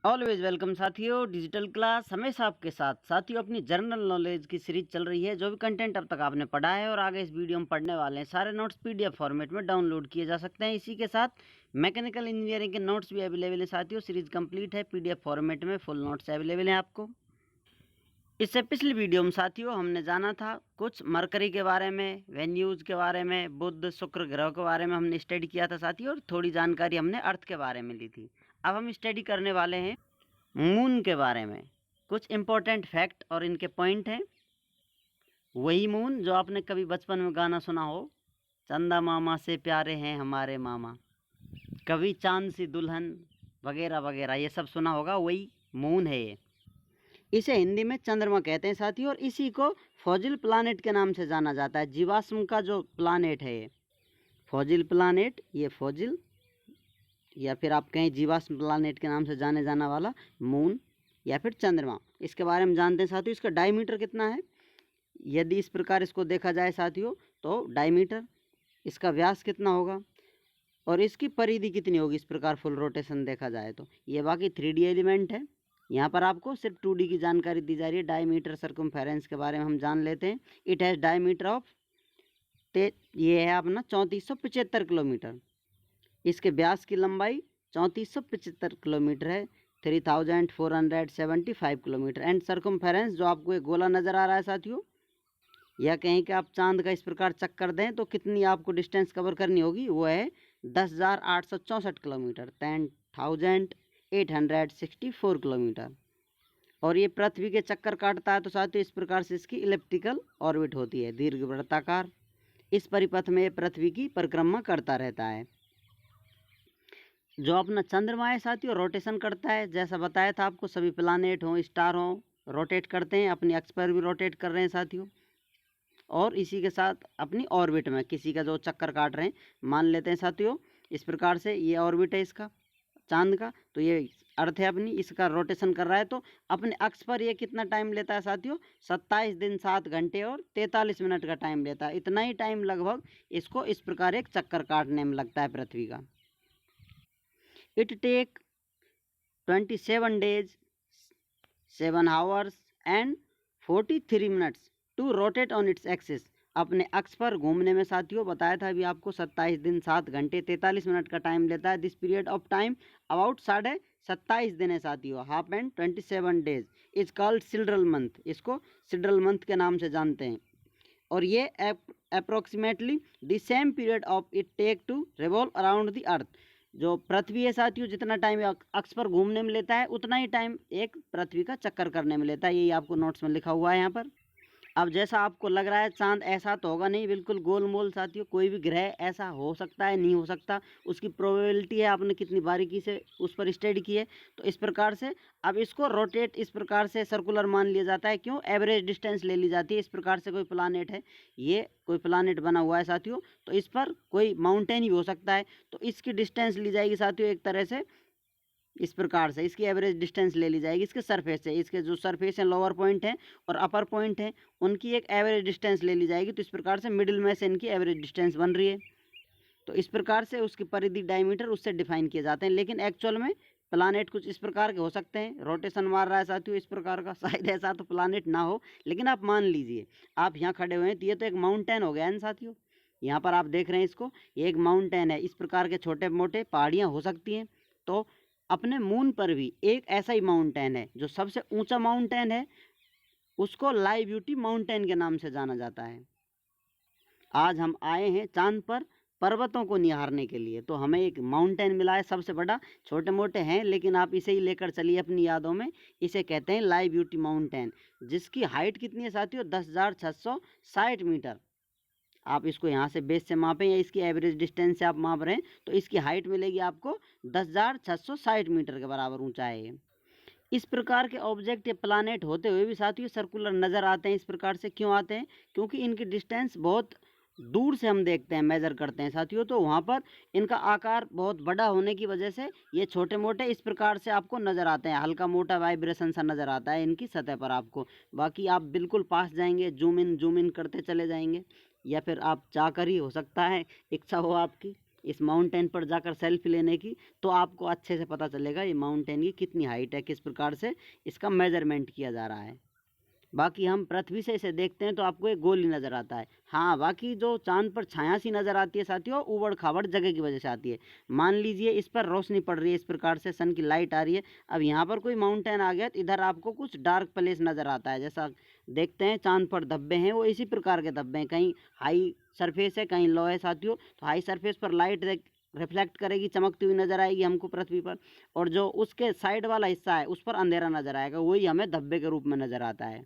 Always welcome साथियों। Digital class हमेशा आपके साथ। साथियों, अपनी जनरल नॉलेज की सीरीज चल रही है। जो भी कंटेंट अब तक आपने पढ़ा है और आगे इस वीडियो में पढ़ने वाले हैं, सारे नोट्स पीडीएफ फॉर्मेट में डाउनलोड किए जा सकते हैं। इसी के साथ मैकेनिकल इंजीनियरिंग के नोट्स भी अवेलेबल हैं। साथियों, सीरीज कंप्लीट है, पीडीएफ फॉर्मेट में फुल नोट्स अवेलेबल हैं आपको। इससे पिछली वीडियो में साथियों हमने जाना था कुछ मरकरी के बारे में, वेन्यूज के बारे में, बुध शुक्र ग्रह के बारे में हमने स्टडी किया था साथियों, और थोड़ी जानकारी हमने अर्थ के बारे में ली थी। अब हम स्टडी करने वाले हैं मून के बारे में। कुछ इम्पोर्टेंट फैक्ट और इनके पॉइंट हैं। वही मून जो आपने कभी बचपन में गाना सुना हो, चंदा मामा से प्यारे हैं हमारे मामा, कभी चांद सी दुल्हन वगैरह वगैरह, ये सब सुना होगा। वही मून है ये। इसे हिंदी में चंद्रमा कहते हैं साथियों, और इसी को फॉजिल प्लानेट के नाम से जाना जाता है। जीवाश्म का जो प्लानेट है ये फॉजिल प्लानेट, ये फॉजिल या फिर आप कहें जीवाश्म प्लानेट के नाम से जाने जाना वाला मून या फिर चंद्रमा, इसके बारे में जानते हैं साथियों। इसका डायमीटर कितना है, यदि इस प्रकार इसको देखा जाए साथियों, तो डायमीटर, इसका व्यास कितना होगा और इसकी परिधि कितनी होगी, इस प्रकार फुल रोटेशन देखा जाए तो। ये बाकी 3D एलिमेंट है। यहाँ पर आपको सिर्फ 2D की जानकारी दी जा रही है। डायमीटर सर्कमफेरेंस के बारे में हम जान लेते हैं। इट हैज़ डायमीटर ऑफ, ये है अपना 3475 किलोमीटर। इसके व्यास की लंबाई 3475 किलोमीटर है, 3475 किलोमीटर। एंड सर्कमफेरेंस, जो आपको एक गोला नज़र आ रहा है साथियों, या कहीं कि आप चांद का इस प्रकार चक्कर दें तो कितनी आपको डिस्टेंस कवर करनी होगी, वो है 10,864 किलोमीटर, 10,864 किलोमीटर। और ये पृथ्वी के चक्कर काटता है तो साथियों इस प्रकार से इसकी इलिप्टिकल ऑर्बिट होती है, दीर्घवृत्ताकार। इस परिपथ में पृथ्वी की परिक्रमा करता रहता है। जो अपना चंद्रमा है साथियों, रोटेशन करता है। जैसा बताया था आपको, सभी प्लानेट हों, स्टार हों, रोटेट करते हैं। अपनी अक्ष पर भी रोटेट कर रहे हैं साथियों, और इसी के साथ अपनी ऑर्बिट में किसी का जो चक्कर काट रहे हैं, मान लेते हैं साथियों इस प्रकार से। ये ऑर्बिट है इसका चांद का, तो ये अर्थ है अपनी, इसका रोटेशन कर रहा है। तो अपने अक्ष पर ये कितना टाइम लेता है साथियों, 27 दिन 7 घंटे और 43 मिनट का टाइम लेता है। इतना ही टाइम लगभग इसको इस प्रकार एक चक्कर काटने में लगता है पृथ्वी का। It take 27 days, 7 hours and 43 minutes to rotate on its axis। अपने अक्ष पर घूमने में साथियों बताया था अभी आपको 27 दिन 7 घंटे 43 मिनट का टाइम लेता है। This period of time about 27.5 दिन है साथियों। Half and 27 days is called sidereal month. इसको सिड्रल मंथ के नाम से जानते हैं। और ये approximately the same period of it take to revolve around the earth. जो पृथ्वी है साथियों, जितना टाइम अक्ष पर घूमने में लेता है उतना ही टाइम एक पृथ्वी का चक्कर करने में लेता है। यही आपको नोट्स में लिखा हुआ है यहाँ पर। अब जैसा आपको लग रहा है चांद ऐसा तो होगा नहीं, बिल्कुल गोल मोल साथियों। कोई भी ग्रह ऐसा हो सकता है, नहीं हो सकता, उसकी प्रोबेबिलिटी है आपने कितनी बारीकी से उस पर स्टडी की है। तो इस प्रकार से अब इसको रोटेट इस प्रकार से सर्कुलर मान लिया जाता है। क्यों, एवरेज डिस्टेंस ले ली जाती है। इस प्रकार से कोई प्लानेट है, ये कोई प्लानेट बना हुआ है साथियों, तो इस पर कोई माउंटेन भी हो सकता है, तो इसकी डिस्टेंस ली जाएगी साथियों एक तरह से इस प्रकार से। इसकी एवरेज डिस्टेंस ले ली जाएगी इसके सरफेस से। इसके जो सरफेस है, लोअर पॉइंट है और अपर पॉइंट है, उनकी एक एवरेज डिस्टेंस ले ली जाएगी। तो इस प्रकार से मिडिल में से इनकी एवरेज डिस्टेंस बन रही है। तो इस प्रकार से उसकी परिधि, डायमीटर उससे डिफाइन किए जाते हैं। लेकिन एक्चुअल में प्लानेट कुछ इस प्रकार के हो सकते हैं। रोटेशन मार रहा है साथियों इस प्रकार का, शायद ऐसा तो प्लानेट ना हो, लेकिन आप मान लीजिए आप यहाँ खड़े हुए हैं तो ये तो एक माउंटेन हो गया है साथियों। यहाँ पर आप देख रहे हैं इसको, ये एक माउंटेन है। इस प्रकार के छोटे मोटे पहाड़ियाँ हो सकती हैं। तो अपने मून पर भी एक ऐसा ही माउंटेन है। जो सबसे ऊंचा माउंटेन है उसको लाई ब्यूटी माउंटेन के नाम से जाना जाता है। आज हम आए हैं चांद पर पर्वतों को निहारने के लिए, तो हमें एक माउंटेन मिला है सबसे बड़ा। छोटे मोटे हैं लेकिन आप इसे ही लेकर चलिए अपनी यादों में। इसे कहते हैं लाई ब्यूटी माउंटेन, जिसकी हाइट कितनी है साथियों, 10,660 मीटर। आप इसको यहाँ से बेस से मापें या इसकी एवरेज डिस्टेंस से आप माप रहे हैं तो इसकी हाइट मिलेगी आपको 10,660 मीटर के बराबर ऊंचा है ये। इस प्रकार के ऑब्जेक्ट या प्लानेट होते हुए भी साथियों सर्कुलर नज़र आते हैं। इस प्रकार से क्यों आते हैं, क्योंकि इनकी डिस्टेंस बहुत दूर से हम देखते हैं, मेज़र करते हैं साथियों, तो वहाँ पर इनका आकार बहुत बड़ा होने की वजह से ये छोटे मोटे इस प्रकार से आपको नज़र आते हैं। हल्का मोटा वाइब्रेशन सा नज़र आता है इनकी सतह पर आपको। बाकी आप बिल्कुल पास जाएंगे, जूम इन करते चले जाएंगे, या फिर आप जाकर ही हो सकता है, इच्छा हो आपकी, इस माउंटेन पर जाकर सेल्फी लेने की, तो आपको अच्छे से पता चलेगा ये माउंटेन की कितनी हाइट है, किस प्रकार से इसका मेजरमेंट किया जा रहा है। बाकी हम पृथ्वी से इसे देखते हैं तो आपको एक गोल ही नज़र आता है। हाँ, बाकी जो चांद पर छाया सी नज़र आती है साथियों, उबड़ खाबड़ जगह की वजह से आती है। मान लीजिए इस पर रोशनी पड़ रही है, इस प्रकार से सन की लाइट आ रही है। अब यहाँ पर कोई माउंटेन आ गया तो इधर आपको कुछ डार्क प्लेस नज़र आता है। जैसा देखते हैं चांद पर धब्बे हैं, वो इसी प्रकार के धब्बे हैं। कहीं हाई सरफेस है, कहीं लो है साथियों। तो हाई सरफेस पर लाइट रिफ्लेक्ट करेगी, चमकती हुई नजर आएगी हमको पृथ्वी पर, और जो उसके साइड वाला हिस्सा है उस पर अंधेरा नजर आएगा, वही हमें धब्बे के रूप में नजर आता है।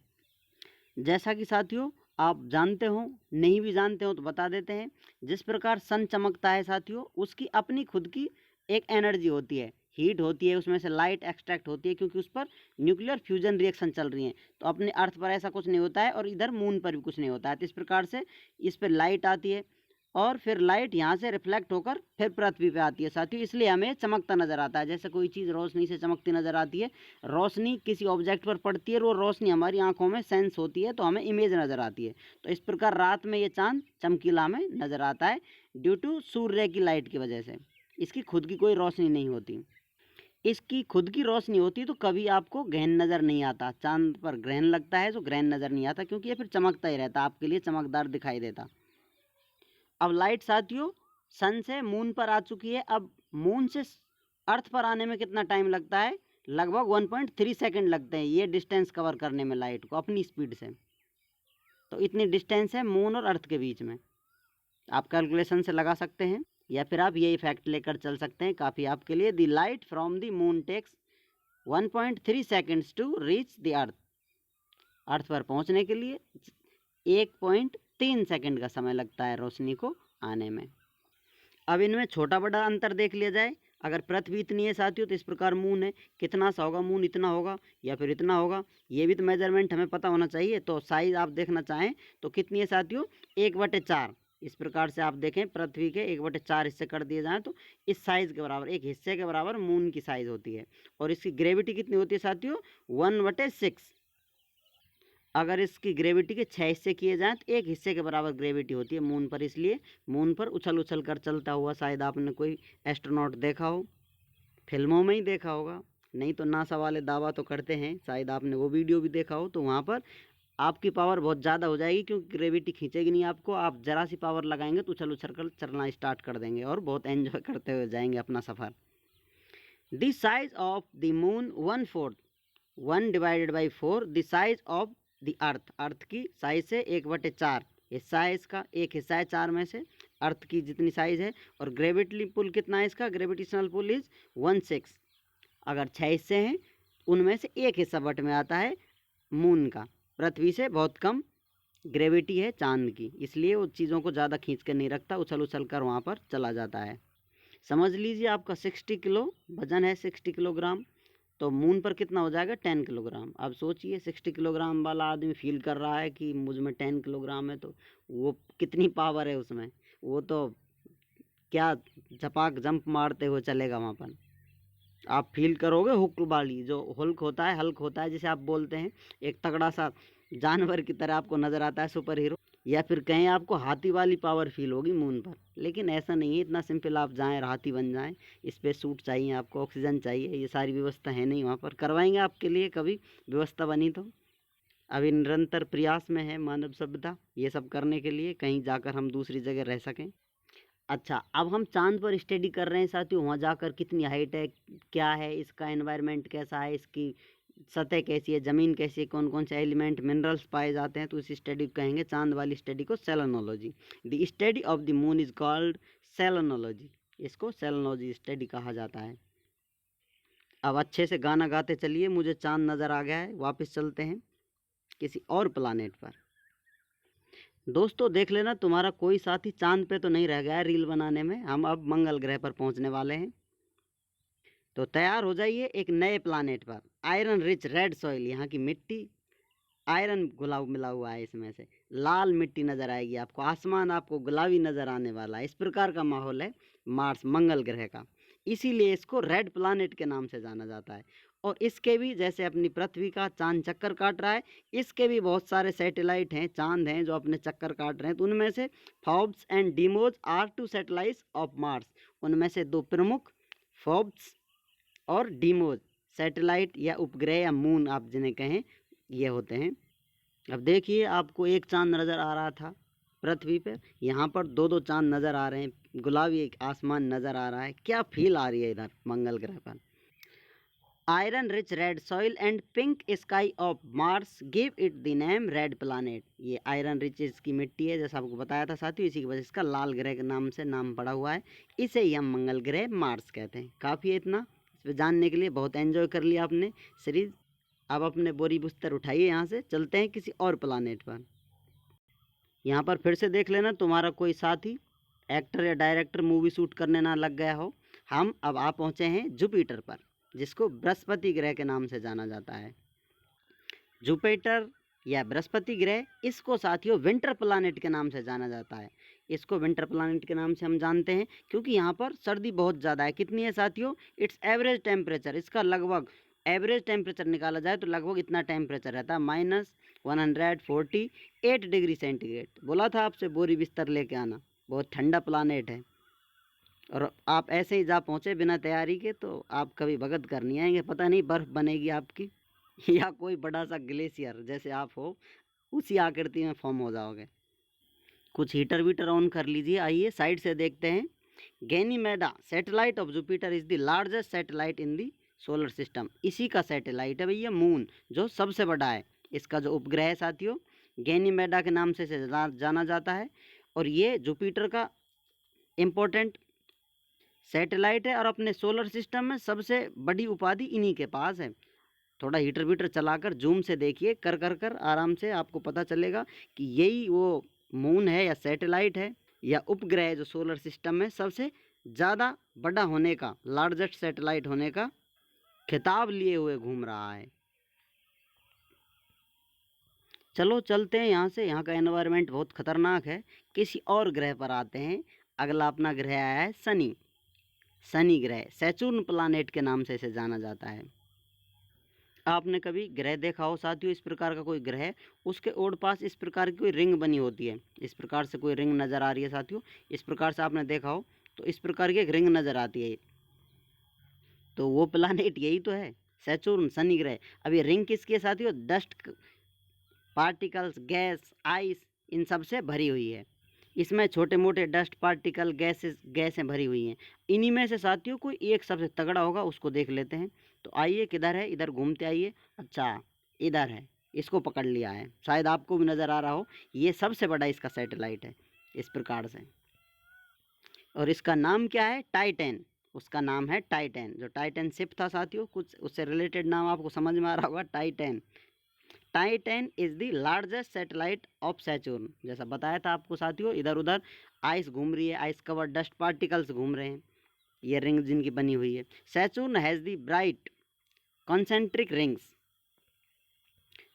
जैसा कि साथियों आप जानते हो, नहीं भी जानते हो तो बता देते हैं, जिस प्रकार सन चमकता है साथियों, उसकी अपनी खुद की एक एनर्जी होती है, हीट होती है, उसमें से लाइट एक्सट्रैक्ट होती है, क्योंकि उस पर न्यूक्लियर फ्यूजन रिएक्शन चल रही है। तो अपने अर्थ पर ऐसा कुछ नहीं होता है और इधर मून पर भी कुछ नहीं होता है। तो इस प्रकार से इस पर लाइट आती है और फिर लाइट यहाँ से रिफ्लेक्ट होकर फिर पृथ्वी पे आती है साथियों, इसलिए हमें चमकता नजर आता है। जैसे कोई चीज़ रोशनी से चमकती नजर आती है, रोशनी किसी ऑब्जेक्ट पर पड़ती है और वो रोशनी हमारी आंखों में सेंस होती है, तो हमें इमेज नजर आती है। तो इस प्रकार रात में ये चांद चमकीला हमें नजर आता है ड्यू टू सूर्य की लाइट की वजह से। इसकी खुद की कोई रोशनी नहीं होती। इसकी खुद की रोशनी होती तो कभी आपको ग्रहण नज़र नहीं आता। चांद पर ग्रहण लगता है तो ग्रहण नज़र नहीं आता, क्योंकि ये फिर चमकता ही रहता, आपके लिए चमकदार दिखाई देता। अब लाइट साथियों सन से मून पर आ चुकी है। अब मून से अर्थ पर आने में कितना टाइम लगता है? लगभग 1.3 सेकंड लगते हैं ये डिस्टेंस कवर करने में लाइट को अपनी स्पीड से। तो इतनी डिस्टेंस है मून और अर्थ के बीच में। आप कैलकुलेशन से लगा सकते हैं या फिर आप ये इफेक्ट लेकर चल सकते हैं, काफ़ी आपके लिए। The light from the moon takes 1.3 seconds to reach the earth. Earth पर पहुंचने के लिए 1.3 सेकंड का समय लगता है रोशनी को आने में। अब इनमें छोटा बड़ा अंतर देख लिया जाए। अगर पृथ्वी इतनी है साथियों तो इस प्रकार मून है, कितना सा होगा मून? इतना होगा या फिर इतना होगा, ये भी तो मेजरमेंट हमें पता होना चाहिए। तो साइज आप देखना चाहें तो कितनी है साथियों? 1/4। इस प्रकार से आप देखें पृथ्वी के 1/4 हिस्से कर दिए जाएँ तो इस साइज़ के बराबर, एक हिस्से के बराबर मून की साइज़ होती है। और इसकी ग्रेविटी कितनी होती है साथियों? 1/6। अगर इसकी ग्रेविटी के 6 हिस्से किए जाएँ तो एक हिस्से के बराबर ग्रेविटी होती है मून पर। इसलिए मून पर उछल उछल कर चलता हुआ शायद आपने कोई एस्ट्रोनॉट देखा हो, फिल्मों में ही देखा होगा, नहीं तो नासा वाले दावा तो करते हैं, शायद आपने वो वीडियो भी देखा हो। तो वहाँ पर आपकी पावर बहुत ज़्यादा हो जाएगी, क्योंकि ग्रेविटी खींचेगी नहीं आपको। आप ज़रा सी पावर लगाएंगे तो उछल उछल कर चलना स्टार्ट कर देंगे और बहुत एंजॉय करते हुए जाएंगे अपना सफ़र। The size of the moon 1/4, 1 divided by 4 the size of the earth. Earth की साइज से 1/4 हिस्सा है इसका, एक हिस्सा है 4 में से अर्थ की जितनी साइज है। और ग्रेविटी पुल कितना है इसका? Gravitational pull is 1/6। अगर 6 हिस्से हैं उनमें से एक हिस्सा बट में आता है मून का। पृथ्वी से बहुत कम ग्रेविटी है चांद की, इसलिए वो चीज़ों को ज़्यादा खींच कर नहीं रखता, उछल उछल कर वहाँ पर चला जाता है। समझ लीजिए आपका 60 किलो वजन है, 60 किलोग्राम। तो मून पर कितना हो जाएगा? 10 किलोग्राम। अब सोचिए 60 किलोग्राम वाला आदमी फील कर रहा है कि मुझ में 10 किलोग्राम है, तो वो कितनी पावर है उसमें। वो तो क्या झपाक जंप मारते हुए चलेगा वहाँ पर। आप फील करोगे हुक वाली, जो हल्क होता है जिसे आप बोलते हैं, एक तगड़ा सा जानवर की तरह आपको नज़र आता है सुपर हीरो। या फिर कहें आपको हाथी वाली पावर फील होगी मून पर। लेकिन ऐसा नहीं है इतना सिंपल आप जाएं हाथी बन जाएं। स्पेस सूट चाहिए आपको, ऑक्सीजन चाहिए, ये सारी व्यवस्था है नहीं वहाँ पर। करवाएंगे आपके लिए कभी व्यवस्था बनी तो। अभी निरंतर प्रयास में है मानव सभ्यता ये सब करने के लिए, कहीं जाकर हम दूसरी जगह रह सकें। अच्छा, अब हम चांद पर स्टडी कर रहे हैं साथियों, वहाँ जाकर कितनी हाइट है, क्या है इसका एनवायरनमेंट, कैसा है, इसकी सतह कैसी है, ज़मीन कैसी है, कौन कौन से एलिमेंट मिनरल्स पाए जाते हैं। तो इस स्टडी को कहेंगे, चांद वाली स्टडी को, selenology. The study of the moon is called selenology. इसको सेलेनोलॉजी स्टडी कहा जाता है। अब अच्छे से गाना गाते चलिए, मुझे चांद नज़र आ गया है। वापस चलते हैं किसी और प्लानेट पर। दोस्तों देख लेना तुम्हारा कोई साथी चांद पे तो नहीं रह गया है रील बनाने में। हम अब मंगल ग्रह पर पहुंचने वाले हैं, तो तैयार हो जाइए एक नए प्लानेट पर। आयरन रिच रेड सॉइल, यहाँ की मिट्टी आयरन घुला मिला हुआ है, इसमें से लाल मिट्टी नज़र आएगी आपको। आसमान आपको गुलाबी नज़र आने वाला है। इस प्रकार का माहौल है मार्स, मंगल ग्रह का। इसीलिए इसको रेड प्लानेट के नाम से जाना जाता है। और इसके भी जैसे अपनी पृथ्वी का चांद चक्कर काट रहा है, इसके भी बहुत सारे सैटेलाइट हैं, चांद हैं जो अपने चक्कर काट रहे हैं। तो उनमें से Phobos and Deimos are 2 satellites of Mars. उनमें से 2 प्रमुख फोर्ब्स और डीमोज सैटेलाइट या उपग्रह या मून आप जिन्हें कहें, ये होते हैं। अब देखिए, आपको एक चांद नज़र आ रहा था पृथ्वी पे, यहाँ पर 2-2 चांद नज़र आ रहे हैं, गुलाबी एक आसमान नज़र आ रहा है। क्या फील आ रही है इधर मंगल ग्रह पर। Iron rich red soil and pink sky of Mars give it the name red planet. ये आयरन रिच इसकी मिट्टी है, जैसा आपको बताया था साथियों, इसी की वजह से इसका लाल ग्रह के नाम से नाम पड़ा हुआ है। इसे ही हम मंगल ग्रह मार्स कहते हैं। काफ़ी है इतना, इस पर जानने के लिए बहुत एंजॉय कर लिया आपने सीरीज। अब अपने बोरी बिस्तर उठाइए, यहाँ से चलते हैं किसी और प्लानेट पर। यहाँ पर फिर से देख लेना तुम्हारा कोई साथी एक्टर या डायरेक्टर मूवी शूट करने ना लग गया हो। हम अब आ पहुँचे हैं जुपिटर पर, जिसको बृहस्पति ग्रह के नाम से जाना जाता है। जुपिटर या बृहस्पति ग्रह, इसको साथियों विंटर प्लानेट के नाम से जाना जाता है। इसको विंटर प्लानेट के नाम से हम जानते हैं क्योंकि यहाँ पर सर्दी बहुत ज़्यादा है। कितनी है साथियों? इट्स एवरेज टेम्परेचर, इसका लगभग एवरेज टेम्परेचर निकाला जाए तो लगभग इतना टेम्परेचर रहता है, -148 डिग्री सेंटीग्रेड। बोला था आपसे बोरी बिस्तर लेके आना, बहुत ठंडा प्लानेट है। और आप ऐसे ही जा पहुँचे बिना तैयारी के तो आप कभी भगत कर नहीं आएंगे। पता नहीं बर्फ़ बनेगी आपकी या कोई बड़ा सा ग्लेशियर जैसे आप हो, उसी आकृति में फॉर्म हो जाओगे। कुछ हीटर वीटर ऑन कर लीजिए। आइए साइड से देखते हैं। गैनीमेडा satellite of Jupiter is the largest satellite in the solar system. इसी का सैटेलाइट है भैया मून, जो सबसे बड़ा है। इसका जो उपग्रह है साथियों, गैनीमेडा के नाम से इसे जाना जाता है। और ये जुपिटर का इम्पोर्टेंट सैटेलाइट है और अपने सोलर सिस्टम में सबसे बड़ी उपाधि इन्हीं के पास है। थोड़ा हीटर वीटर चलाकर जूम से देखिए, कर आराम से आपको पता चलेगा कि यही वो मून है या सैटेलाइट है या उपग्रह है जो सोलर सिस्टम में सबसे ज़्यादा बड़ा होने का, लार्जेस्ट सैटेलाइट होने का खिताब लिए हुए घूम रहा है। चलो चलते हैं यहाँ से, यहाँ का एनवायरनमेंट बहुत खतरनाक है। किसी और ग्रह पर आते हैं। अगला अपना ग्रह आया है शनि। शनि ग्रह सैचुर्न प्लानेट के नाम से इसे जाना जाता है। आपने कभी ग्रह देखा हो साथियों, इस प्रकार का कोई ग्रह, उसके ओर पास इस प्रकार की कोई रिंग बनी होती है। इस प्रकार से कोई रिंग नज़र आ रही है साथियों, इस प्रकार से आपने देखा हो तो इस प्रकार की एक रिंग नज़र आती है। तो वो प्लानेट यही तो है, सैचुर्न शनि ग्रह। अब ये रिंग किसकी है साथियों? डस्ट पार्टिकल्स, गैस, आइस, इन सब से भरी हुई है। इसमें छोटे मोटे डस्ट पार्टिकल, गैसें भरी हुई हैं। इन्हीं में से साथियों कोई एक सबसे तगड़ा होगा, उसको देख लेते हैं। तो आइए, किधर है? इधर घूमते आइए। अच्छा, इधर है, इसको पकड़ लिया है। शायद आपको भी नज़र आ रहा हो, ये सबसे बड़ा इसका सैटेलाइट है इस प्रकार से। और इसका नाम क्या है? टाइटन। उसका नाम है टाइटन। जो टाइटन शिप था साथियों, कुछ उससे रिलेटेड नाम आपको समझ में आ रहा होगा, Titan. Titan is the largest satellite of Saturn. जैसा बताया था आपको साथियों, इधर उधर आइस घूम रही है, आइस कवर डस्ट पार्टिकल्स घूम रहे हैं, ये रिंग जिनकी बनी हुई है। Saturn has the bright concentric rings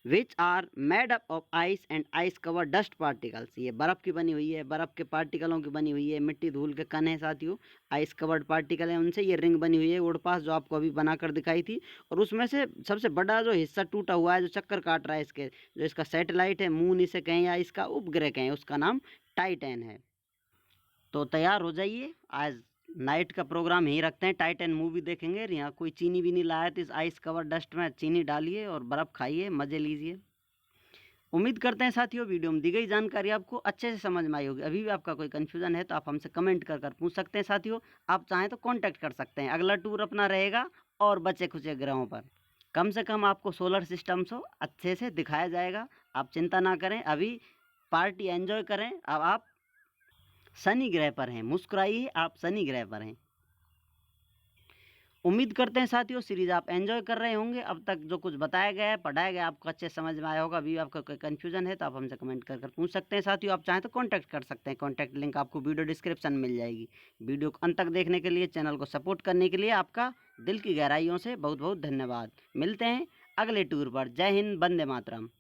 which are made up of ice and ice cover dust particles. ये बर्फ़ की बनी हुई है, बर्फ़ के पार्टिकलों की बनी हुई है, मिट्टी धूल के कण है साथियों, आइस कवर्ड पार्टिकल है, उनसे ये रिंग बनी हुई है ओड पास, जो आपको अभी बनाकर दिखाई थी। और उसमें से सबसे बड़ा जो हिस्सा टूटा हुआ है, जो चक्कर काट रहा है इसके, जो इसका सैटेलाइट है, मून इसे कहें या इसका उपग्रह कहें, उसका नाम टाइटन है। तो तैयार हो जाइए, आज नाइट का प्रोग्राम यहीं रखते हैं, टाइटन मूवी देखेंगे। यहाँ कोई चीनी भी नहीं लाया तो इस आइस कवर डस्ट में चीनी डालिए और बर्फ़ खाइए, मज़े लीजिए। उम्मीद करते हैं साथियों वीडियो में दी गई जानकारी आपको अच्छे से समझ में आई होगी। अभी भी आपका कोई कन्फ्यूज़न है तो आप हमसे कमेंट कर पूछ सकते हैं साथियों। आप चाहें तो कांटेक्ट कर सकते हैं। अगला टूर अपना रहेगा और बचे खुचे ग्रहों पर। कम से कम आपको सोलर सिस्टम से अच्छे से दिखाया जाएगा, आप चिंता ना करें। अभी पार्टी एंजॉय करें। अब आप शनि ग्रह पर हैं, मुस्कुराइए, आप शनि ग्रह पर हैं। उम्मीद करते हैं साथियों सीरीज आप एंजॉय कर रहे होंगे। अब तक जो कुछ बताया गया है, पढ़ाया गया, आपको अच्छे समझ में आया होगा। अभी आपका कोई कन्फ्यूजन है तो आप हमसे कमेंट कर पूछ सकते हैं साथियों। आप चाहें तो कांटेक्ट कर सकते हैं, कांटेक्ट लिंक आपको वीडियो डिस्क्रिप्शन में मिल जाएगी। वीडियो को अंत तक देखने के लिए, चैनल को सपोर्ट करने के लिए आपका दिल की गहराइयों से बहुत बहुत धन्यवाद। मिलते हैं अगले टूर पर। जय हिंद, वंदे मातरम।